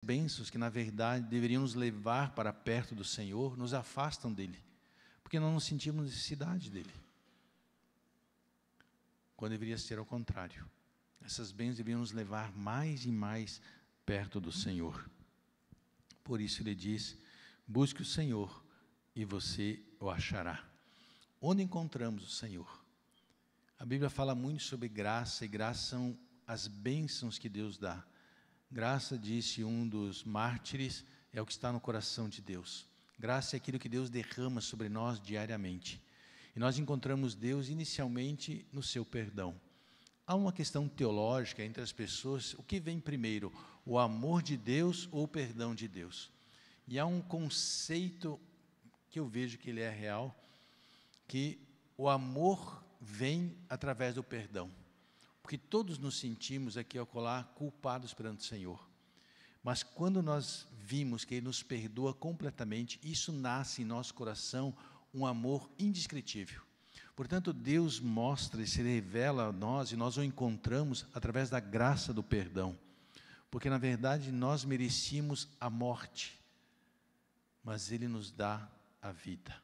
bênçãos que, na verdade, deveriam nos levar para perto do Senhor, nos afastam dEle, porque nós não sentimos necessidade dEle. Quando deveria ser ao contrário. Essas bênçãos deveriam nos levar mais e mais perto do Senhor. Por isso Ele diz, busque o Senhor e você o achará. Onde encontramos o Senhor? A Bíblia fala muito sobre graça, e graça são as bênçãos que Deus dá. Graça, disse um dos mártires, é o que está no coração de Deus. Graça é aquilo que Deus derrama sobre nós diariamente. E nós encontramos Deus inicialmente no seu perdão. Há uma questão teológica entre as pessoas, o que vem primeiro, o amor de Deus ou o perdão de Deus? E há um conceito que eu vejo que ele é real, que o amor vem através do perdão. Porque todos nos sentimos aqui ao colar culpados perante o Senhor. Mas quando nós vimos que Ele nos perdoa completamente, isso nasce em nosso coração um amor indescritível. Portanto, Deus mostra e se revela a nós, e nós o encontramos através da graça do perdão. Porque, na verdade, nós merecíamos a morte, mas Ele nos dá a vida.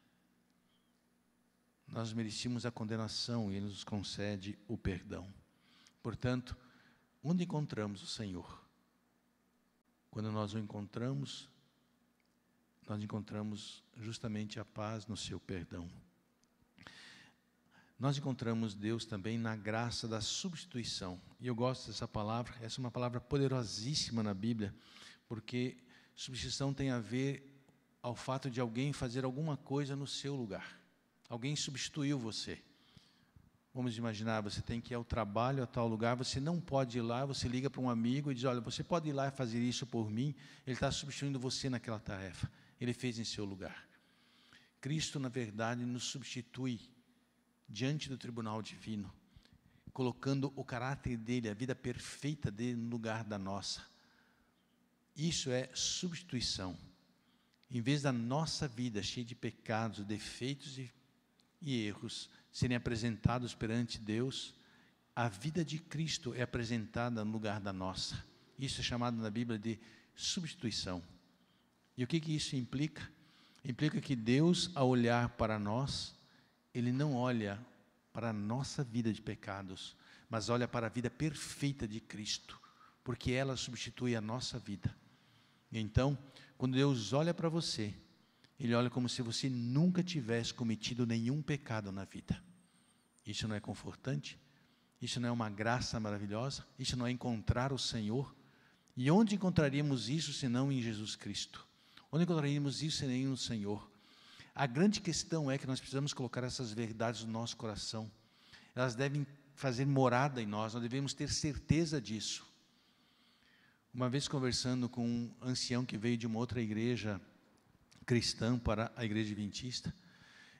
Nós merecíamos a condenação e Ele nos concede o perdão. Portanto, onde encontramos o Senhor? Quando nós o encontramos, nós encontramos justamente a paz no seu perdão. Nós encontramos Deus também na graça da substituição. E eu gosto dessa palavra, essa é uma palavra poderosíssima na Bíblia, porque substituição tem a ver ao fato de alguém fazer alguma coisa no seu lugar. Alguém substituiu você. Vamos imaginar, você tem que ir ao trabalho, a tal lugar, você não pode ir lá, você liga para um amigo e diz, olha, você pode ir lá e fazer isso por mim, ele está substituindo você naquela tarefa, ele fez em seu lugar. Cristo, na verdade, nos substitui diante do tribunal divino, colocando o caráter dele, a vida perfeita dele no lugar da nossa. Isso é substituição. Em vez da nossa vida cheia de pecados, defeitos e erros, serem apresentados perante Deus, a vida de Cristo é apresentada no lugar da nossa. Isso é chamado na Bíblia de substituição. E o que isso implica? Implica que Deus, ao olhar para nós, Ele não olha para a nossa vida de pecados, mas olha para a vida perfeita de Cristo, porque ela substitui a nossa vida. Então, quando Deus olha para você, Ele olha como se você nunca tivesse cometido nenhum pecado na vida. Isso não é confortante? Isso não é uma graça maravilhosa? Isso não é encontrar o Senhor? E onde encontraríamos isso, senão em Jesus Cristo? Onde encontraríamos isso, senão no Senhor? A grande questão é que nós precisamos colocar essas verdades no nosso coração. Elas devem fazer morada em nós, nós devemos ter certeza disso. Uma vez conversando com um ancião que veio de uma outra igreja cristã para a igreja adventista,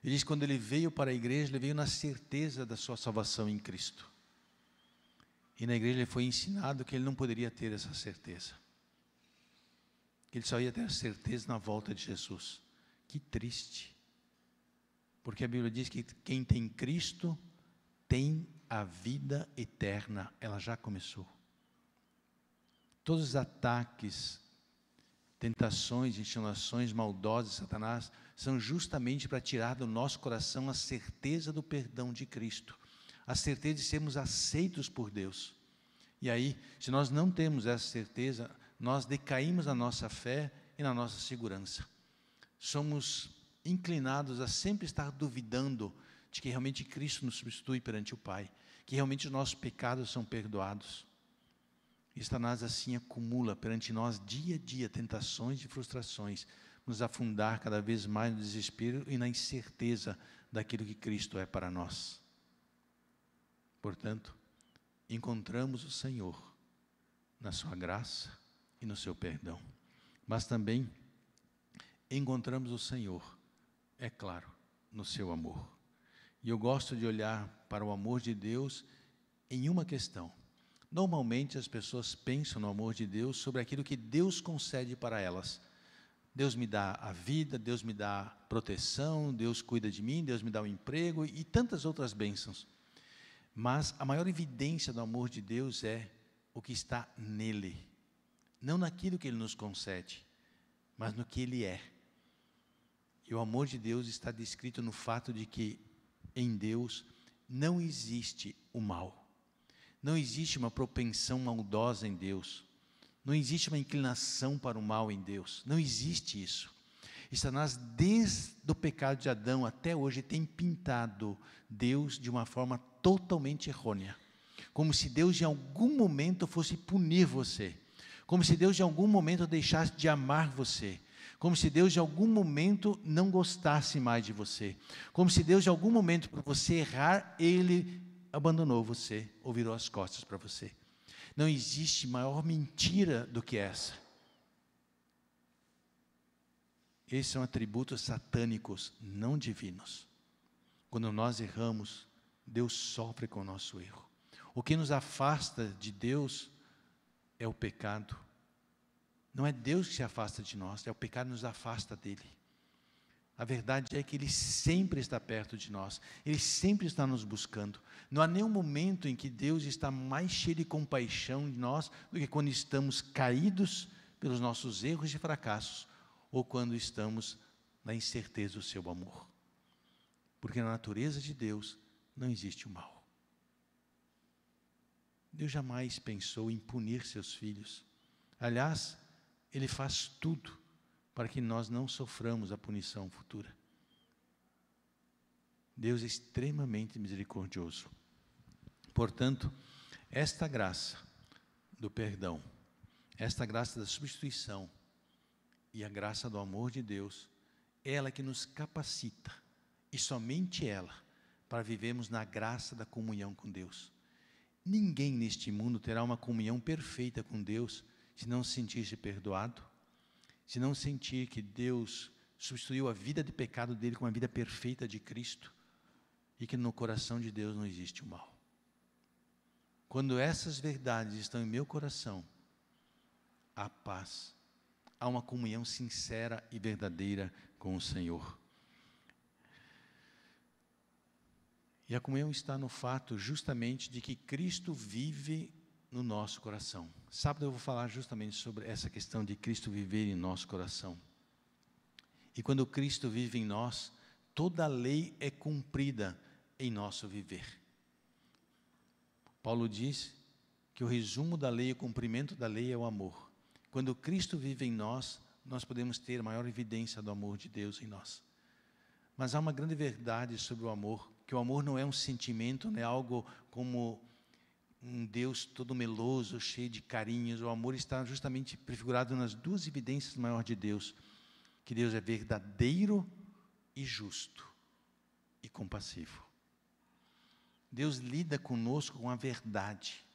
ele disse que quando ele veio para a igreja, ele veio na certeza da sua salvação em Cristo. E na igreja ele foi ensinado que ele não poderia ter essa certeza. Que ele só ia ter a certeza na volta de Jesus. Que triste. Porque a Bíblia diz que quem tem Cristo tem a vida eterna. Ela já começou. Todos os ataques, tentações, insinuações maldosas de Satanás são justamente para tirar do nosso coração a certeza do perdão de Cristo, a certeza de sermos aceitos por Deus. E aí, se nós não temos essa certeza, nós decaímos na nossa fé e na nossa segurança. Somos inclinados a sempre estar duvidando de que realmente Cristo nos substitui perante o Pai, que realmente os nossos pecados são perdoados. E Satanás assim acumula perante nós dia a dia tentações e frustrações, nos afundar cada vez mais no desespero e na incerteza daquilo que Cristo é para nós. Portanto, encontramos o Senhor na sua graça e no seu perdão, mas também encontramos o Senhor, é claro, no seu amor. E eu gosto de olhar para o amor de Deus em uma questão. Normalmente as pessoas pensam no amor de Deus sobre aquilo que Deus concede para elas. Deus me dá a vida, Deus me dá proteção, Deus cuida de mim, Deus me dá um emprego e tantas outras bênçãos. Mas a maior evidência do amor de Deus é o que está nele, não naquilo que Ele nos concede, mas no que Ele é. E o amor de Deus está descrito no fato de que em Deus não existe o mal. Não existe uma propensão maldosa em Deus. Não existe uma inclinação para o mal em Deus. Não existe isso. E Satanás, desde o pecado de Adão até hoje, tem pintado Deus de uma forma totalmente errônea. Como se Deus em algum momento fosse punir você. Como se Deus em algum momento deixasse de amar você. Como se Deus, de algum momento, não gostasse mais de você. Como se Deus, de algum momento, por você errar, Ele abandonou você, ou virou as costas para você. Não existe maior mentira do que essa. Esses são atributos satânicos, não divinos. Quando nós erramos, Deus sofre com o nosso erro. O que nos afasta de Deus é o pecado. Não é Deus que se afasta de nós, é o pecado que nos afasta dele. A verdade é que Ele sempre está perto de nós, Ele sempre está nos buscando. Não há nenhum momento em que Deus está mais cheio de compaixão de nós do que quando estamos caídos pelos nossos erros e fracassos, ou quando estamos na incerteza do seu amor. Porque na natureza de Deus não existe o mal. Deus jamais pensou em punir seus filhos. Aliás, Ele faz tudo para que nós não soframos a punição futura. Deus é extremamente misericordioso. Portanto, esta graça do perdão, esta graça da substituição e a graça do amor de Deus, ela que nos capacita, e somente ela, para vivermos na graça da comunhão com Deus. Ninguém neste mundo terá uma comunhão perfeita com Deus se não se sentir-se perdoado, se não sentir que Deus substituiu a vida de pecado dele com a vida perfeita de Cristo, e que no coração de Deus não existe o mal. Quando essas verdades estão em meu coração, há paz, há uma comunhão sincera e verdadeira com o Senhor. E a comunhão está no fato justamente de que Cristo vive no nosso coração. Sábado eu vou falar justamente sobre essa questão de Cristo viver em nosso coração. E quando Cristo vive em nós, toda a lei é cumprida em nosso viver. Paulo diz que o resumo da lei, o cumprimento da lei é o amor. Quando Cristo vive em nós, nós podemos ter maior evidência do amor de Deus em nós. Mas há uma grande verdade sobre o amor, que o amor não é um sentimento, não é algo como um Deus todo meloso, cheio de carinhos. O amor está justamente prefigurado nas duas evidências maiores de Deus, que Deus é verdadeiro e justo e compassivo. Deus lida conosco com a verdade.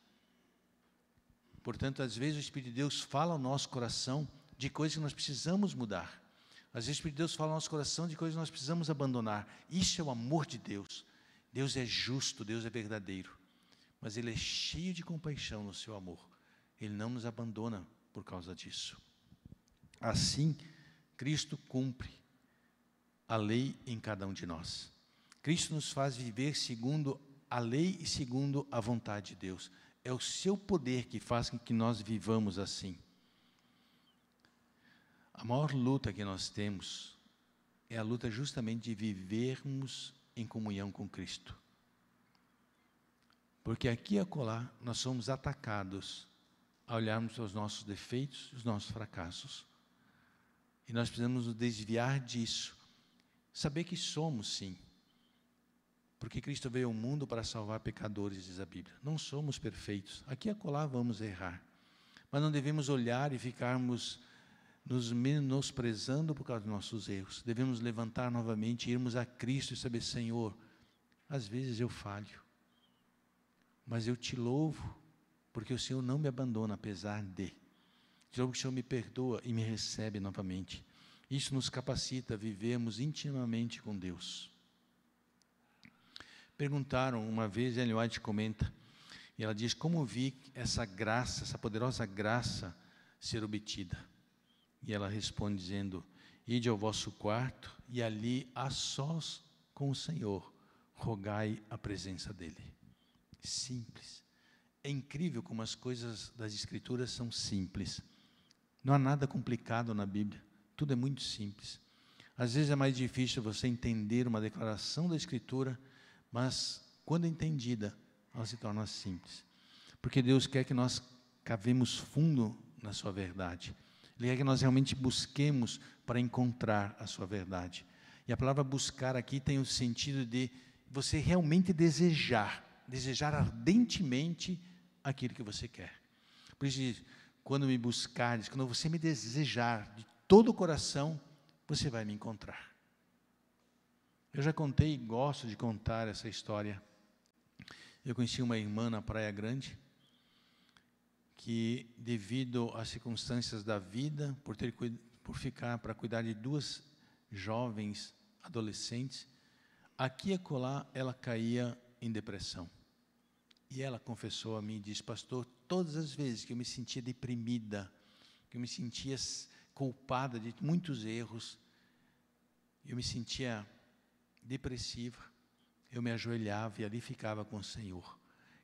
Portanto, às vezes o Espírito de Deus fala ao nosso coração de coisas que nós precisamos mudar. Às vezes o Espírito de Deus fala ao nosso coração de coisas que nós precisamos abandonar. Isso é o amor de Deus. Deus é justo, Deus é verdadeiro. Mas Ele é cheio de compaixão no seu amor. Ele não nos abandona por causa disso. Assim, Cristo cumpre a lei em cada um de nós. Cristo nos faz viver segundo a lei e segundo a vontade de Deus. É o seu poder que faz com que nós vivamos assim. A maior luta que nós temos é a luta justamente de vivermos em comunhão com Cristo. Porque aqui e acolá nós somos atacados a olharmos para os nossos defeitos e os nossos fracassos. E nós precisamos nos desviar disso. Saber que somos, sim. Porque Cristo veio ao mundo para salvar pecadores, diz a Bíblia. Não somos perfeitos. Aqui e acolá vamos errar. Mas não devemos olhar e ficarmos nos menosprezando por causa dos nossos erros. Devemos levantar novamente, irmos a Cristo e saber, Senhor, às vezes eu falho, mas eu te louvo, porque o Senhor não me abandona apesar de. Te louvo que o Senhor me perdoa e me recebe novamente. Isso nos capacita a vivermos intimamente com Deus. Perguntaram uma vez, Ellen White comenta, e ela diz, como vi essa graça, essa poderosa graça ser obtida? E ela responde dizendo, ide ao vosso quarto e ali a sós com o Senhor, rogai a presença dEle. Simples. É incrível como as coisas das Escrituras são simples, Não há nada complicado na Bíblia. Tudo é muito simples. Às vezes é mais difícil você entender uma declaração da Escritura, mas, quando entendida, ela se torna simples. Porque Deus quer que nós cavemos fundo na sua verdade. Ele quer que nós realmente busquemos para encontrar a sua verdade. E a palavra buscar aqui tem o sentido de você realmente desejar ardentemente aquilo que você quer. Por isso, quando me buscares, quando você me desejar de todo o coração, você vai me encontrar. Eu já contei e gosto de contar essa história. Eu conheci uma irmã na Praia Grande, que devido às circunstâncias da vida, por ficar para cuidar de 2 jovens adolescentes, aqui e acolá ela caía em depressão. E ela confessou a mim e disse: pastor, todas as vezes que eu me sentia deprimida, que eu me sentia culpada de muitos erros, eu me sentia depressiva, eu me ajoelhava e ali ficava com o Senhor.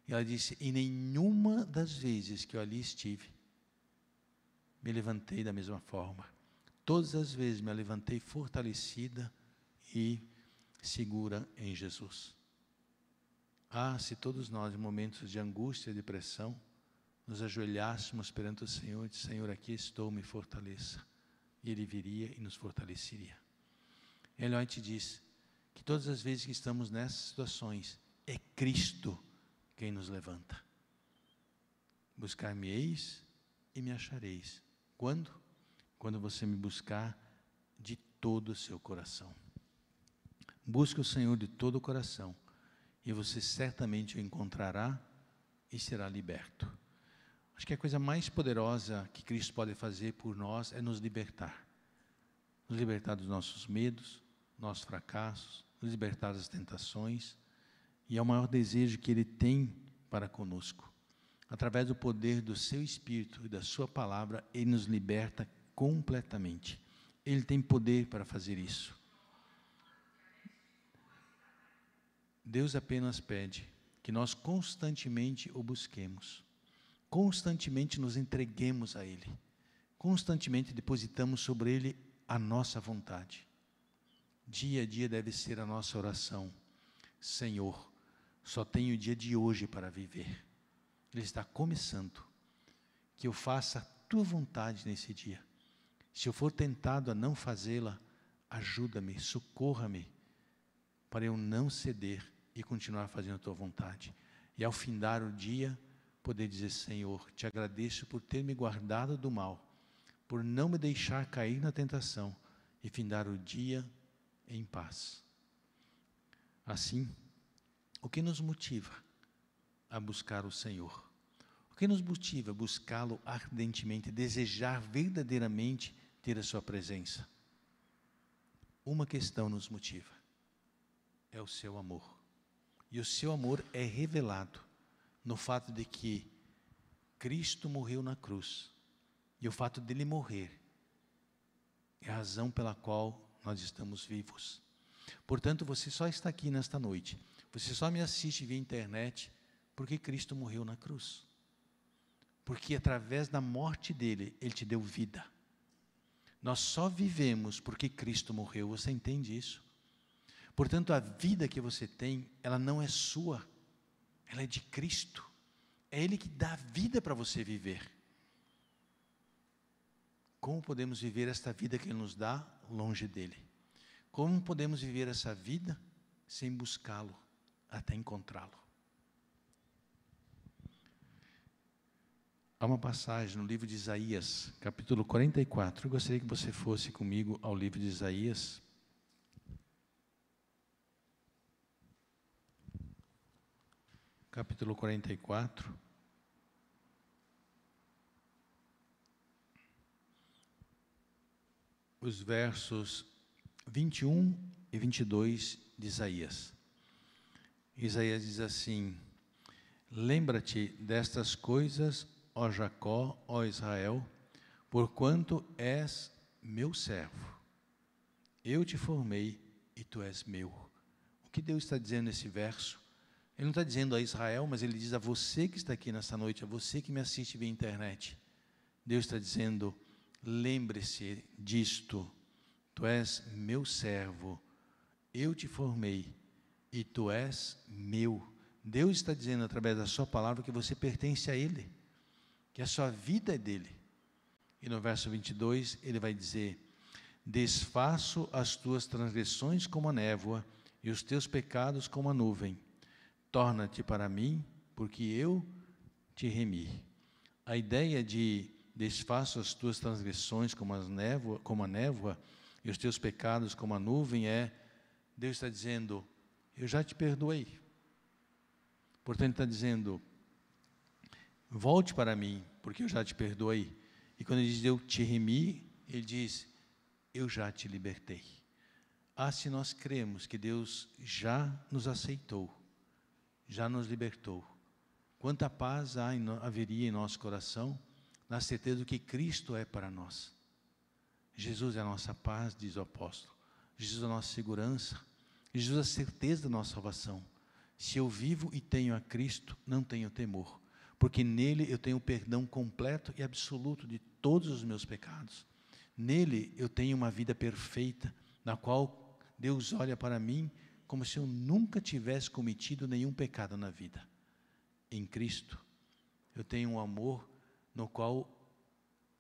E ela disse: em nenhuma das vezes que eu ali estive, me levantei da mesma forma. Todas as vezes me levantei fortalecida e segura em Jesus. Ah, se todos nós, em momentos de angústia e depressão, nos ajoelhássemos perante o Senhor e disse: Senhor, aqui estou, me fortaleça. E Ele viria e nos fortaleceria. Ellen White diz que todas as vezes que estamos nessas situações, é Cristo quem nos levanta. Buscar-me-eis e me achareis. Quando? Quando você me buscar de todo o seu coração. Busque o Senhor de todo o coração, e você certamente o encontrará e será liberto. Acho que a coisa mais poderosa que Cristo pode fazer por nós é nos libertar. Nos libertar dos nossos medos, nossos fracassos, nos libertar das tentações. E é o maior desejo que Ele tem para conosco. Através do poder do Seu Espírito e da Sua Palavra, Ele nos liberta completamente. Ele tem poder para fazer isso. Deus apenas pede que nós constantemente o busquemos, constantemente nos entreguemos a Ele, constantemente depositamos sobre Ele a nossa vontade. Dia a dia deve ser a nossa oração: Senhor, só tenho o dia de hoje para viver. Ele está começando. Que eu faça a Tua vontade nesse dia. Se eu for tentado a não fazê-la, ajuda-me, socorra-me, para eu não ceder e continuar fazendo a Tua vontade. E ao findar o dia, poder dizer: Senhor, te agradeço por ter me guardado do mal, por não me deixar cair na tentação, e findar o dia em paz. Assim, o que nos motiva a buscar o Senhor? O que nos motiva a buscá-lo ardentemente, desejar verdadeiramente ter a sua presença? Uma questão nos motiva: é o seu amor. E o seu amor é revelado no fato de que Cristo morreu na cruz. E o fato dele morrer é a razão pela qual nós estamos vivos. Portanto, você só está aqui nesta noite, você só me assiste via internet, porque Cristo morreu na cruz. Porque através da morte dele, Ele te deu vida. Nós só vivemos porque Cristo morreu, você entende isso? Portanto, a vida que você tem, ela não é sua, ela é de Cristo. É Ele que dá vida para você viver. Como podemos viver esta vida que Ele nos dá longe dEle? Como podemos viver essa vida sem buscá-lo até encontrá-lo? Há uma passagem no livro de Isaías, capítulo 44. Eu gostaria que você fosse comigo ao livro de Isaías. Capítulo 44. Os versos 21 e 22 de Isaías. Isaías diz assim: lembra-te destas coisas, ó Jacó, ó Israel, porquanto és meu servo. Eu te formei e tu és meu. O que Deus está dizendo nesse verso? Ele não está dizendo a Israel, mas Ele diz a você que está aqui nessa noite, a você que me assiste via internet. Deus está dizendo: lembre-se disto, tu és meu servo, eu te formei e tu és meu. Deus está dizendo através da sua palavra que você pertence a Ele, que a sua vida é dele. E no verso 22 ele vai dizer: desfaço as tuas transgressões como a névoa e os teus pecados como a nuvem. Torna-te para mim, porque eu te remi. A ideia de desfaço as tuas transgressões como a névoa e os teus pecados como a nuvem é, Deus está dizendo, eu já te perdoei. Portanto, ele está dizendo, volte para mim, porque eu já te perdoei. E quando ele diz, eu te remi, ele diz, eu já te libertei. Se nós cremos que Deus já nos aceitou, já nos libertou, quanta paz haveria em nosso coração, na certeza do que Cristo é para nós. Jesus é a nossa paz, diz o apóstolo. Jesus é a nossa segurança. Jesus é a certeza da nossa salvação. Se eu vivo e tenho a Cristo, não tenho temor, porque nele eu tenho o perdão completo e absoluto de todos os meus pecados. Nele eu tenho uma vida perfeita, na qual Deus olha para mim como se eu nunca tivesse cometido nenhum pecado na vida. Em Cristo, eu tenho um amor no qual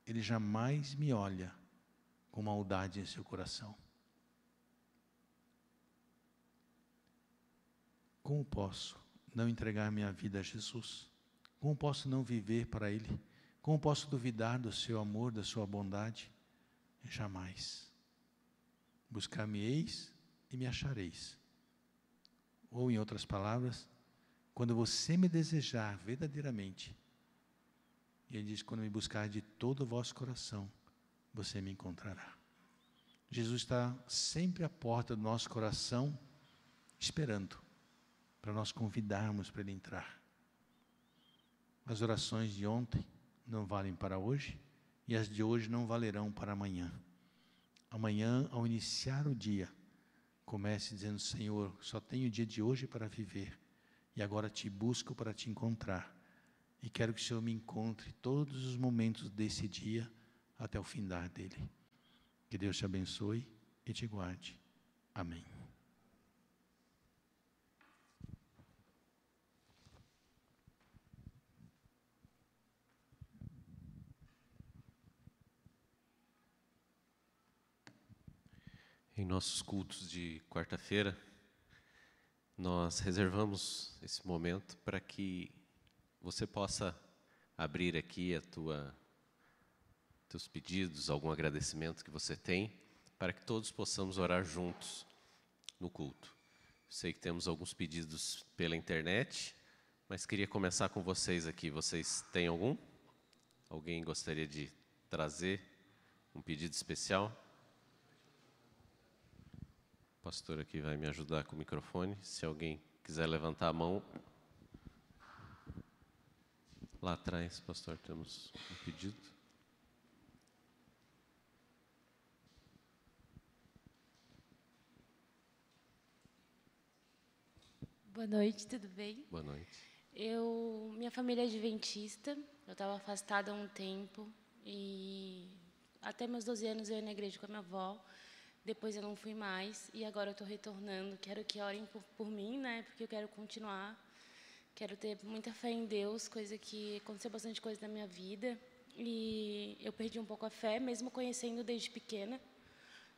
Ele jamais me olha com maldade em seu coração. Como posso não entregar minha vida a Jesus? Como posso não viver para Ele? Como posso duvidar do seu amor, da sua bondade? Jamais. Buscar-me-eis e me achareis. Ou, em outras palavras, quando você me desejar verdadeiramente, e ele diz, quando me buscar de todo o vosso coração, você me encontrará. Jesus está sempre à porta do nosso coração, esperando, para nós convidarmos para Ele entrar. As orações de ontem não valem para hoje, e as de hoje não valerão para amanhã. Amanhã, ao iniciar o dia, comece dizendo, Senhor, só tenho o dia de hoje para viver, e agora te busco para te encontrar. E quero que o Senhor me encontre todos os momentos desse dia, até o findar dele. Que Deus te abençoe e te guarde. Amém. Em nossos cultos de quarta-feira, nós reservamos esse momento para que você possa abrir aqui teus pedidos, algum agradecimento que você tem, para que todos possamos orar juntos no culto. Sei que temos alguns pedidos pela internet, mas queria começar com vocês aqui. Vocês têm algum? Alguém gostaria de trazer um pedido especial? O pastor aqui vai me ajudar com o microfone. Se alguém quiser levantar a mão. Lá atrás, pastor, temos um pedido. Boa noite, tudo bem? Boa noite. Minha família é adventista, eu estava afastada há um tempo e até meus 12 anos eu ia na igreja com a minha avó, depois eu não fui mais e agora eu estou retornando. Quero que orem por mim, né? Porque eu quero continuar, quero ter muita fé em Deus, coisa que aconteceu bastante coisa na minha vida e eu perdi um pouco a fé, mesmo conhecendo desde pequena.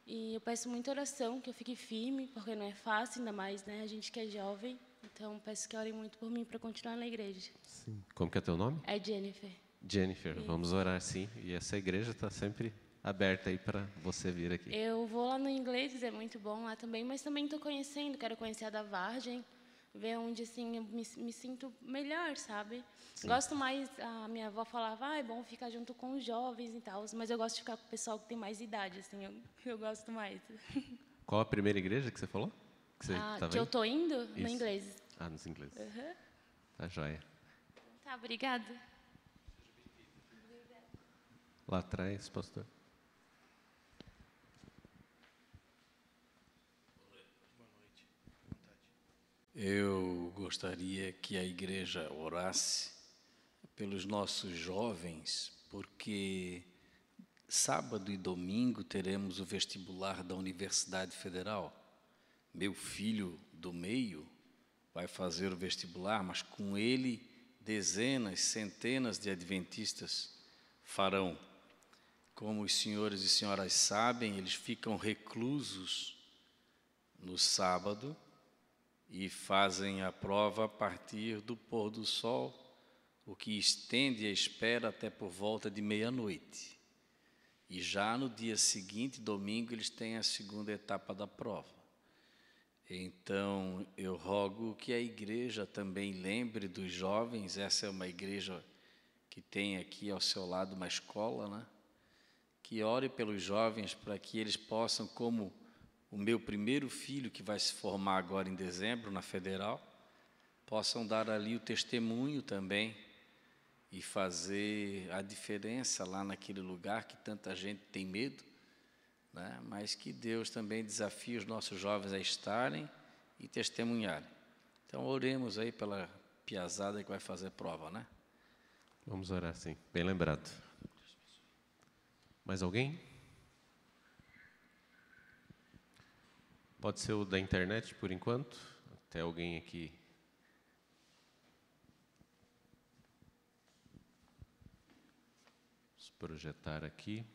E eu peço muita oração, que eu fique firme, porque não é fácil, ainda mais, né, a gente que é jovem. Então, peço que orem muito por mim para continuar na igreja. Sim. Como que é teu nome? É Jennifer. Jennifer, vamos orar, sim. E essa igreja está sempre aberta aí para você vir aqui. Eu vou lá no inglês, é muito bom lá também, mas também estou conhecendo, quero conhecer a da Vargem, ver onde, assim, eu me sinto melhor, sabe? Sim. Gosto mais, a minha avó falava, é bom ficar junto com os jovens e tal, mas eu gosto de ficar com o pessoal que tem mais idade, assim, eu gosto mais. Qual a primeira igreja que você falou? Que eu estou indo? Isso. No inglês. Nos ingleses. Uhum. Tá joia. Tá, obrigada. Lá atrás, pastor. Eu gostaria que a igreja orasse pelos nossos jovens, porque sábado e domingo teremos o vestibular da Universidade Federal. Meu filho do meio vai fazer o vestibular, mas com ele dezenas, centenas de adventistas farão. Como os senhores e senhoras sabem, eles ficam reclusos no sábado e fazem a prova a partir do pôr do sol, o que estende a espera até por volta de meia-noite. E já no dia seguinte, domingo, eles têm a segunda etapa da prova. Então, eu rogo que a igreja também lembre dos jovens. Essa é uma igreja que tem aqui ao seu lado uma escola, né? Que ore pelos jovens para que eles possam, como o meu primeiro filho, que vai se formar agora em dezembro na Federal, possam dar ali o testemunho também e fazer a diferença lá naquele lugar que tanta gente tem medo, né? Mas que Deus também desafie os nossos jovens a estarem e testemunharem. Então, oremos aí pela piazada que vai fazer prova, né? Vamos orar, sim. Bem lembrado. Mais alguém? Pode ser o da internet, por enquanto? Até alguém aqui. Vamos projetar aqui.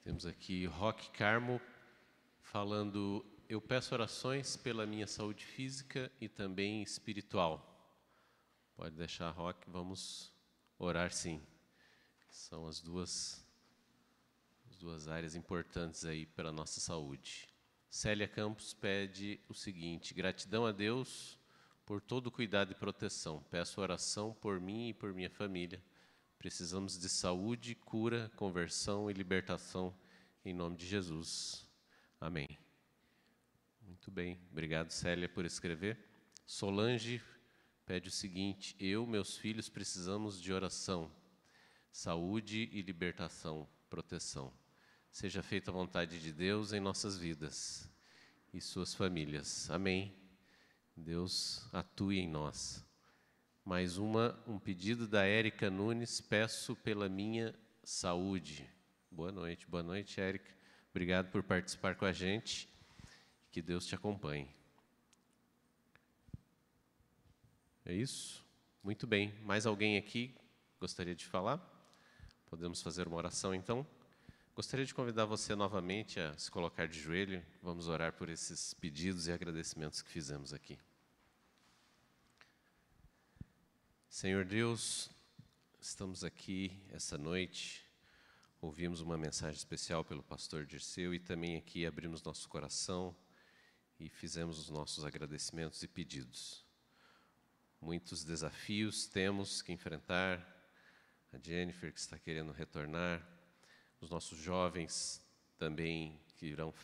Temos aqui Roque Carmo falando: eu peço orações pela minha saúde física e também espiritual. Pode deixar, Roque, vamos orar sim. São as duas áreas importantes aí para a nossa saúde. Célia Campos pede o seguinte: gratidão a Deus por todo o cuidado e proteção. Peço oração por mim e por minha família. Precisamos de saúde, cura, conversão e libertação em nome de Jesus. Amém. Muito bem. Obrigado, Célia, por escrever. Solange pede o seguinte: eu, meus filhos, precisamos de oração, saúde e libertação, proteção. Seja feita a vontade de Deus em nossas vidas e suas famílias. Amém. Deus atue em nós. Mais um pedido da Érica Nunes: peço pela minha saúde. Boa noite, Érica. Obrigado por participar com a gente. Que Deus te acompanhe. É isso? Muito bem. Mais alguém aqui gostaria de falar? Podemos fazer uma oração, então? Gostaria de convidar você novamente a se colocar de joelho. Vamos orar por esses pedidos e agradecimentos que fizemos aqui. Senhor Deus, estamos aqui essa noite, ouvimos uma mensagem especial pelo pastor Dirceu e também aqui abrimos nosso coração e fizemos os nossos agradecimentos e pedidos. Muitos desafios temos que enfrentar, a Jennifer que está querendo retornar, os nossos jovens também que irão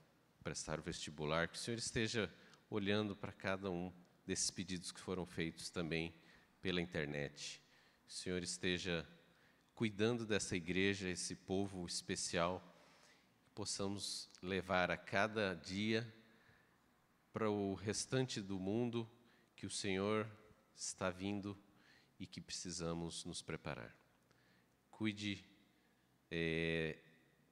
prestar o vestibular, que o Senhor esteja olhando para cada um desses pedidos que foram feitos também pela internet. Que o Senhor esteja cuidando dessa igreja, esse povo especial, que possamos levar a cada dia para o restante do mundo que o Senhor está vindo e que precisamos nos preparar. Cuide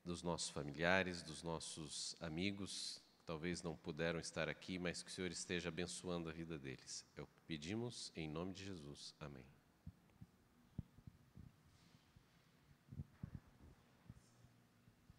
dos nossos familiares, dos nossos amigos, que talvez não puderam estar aqui, mas que o Senhor esteja abençoando a vida deles. É o que pedimos em nome de Jesus. Amém.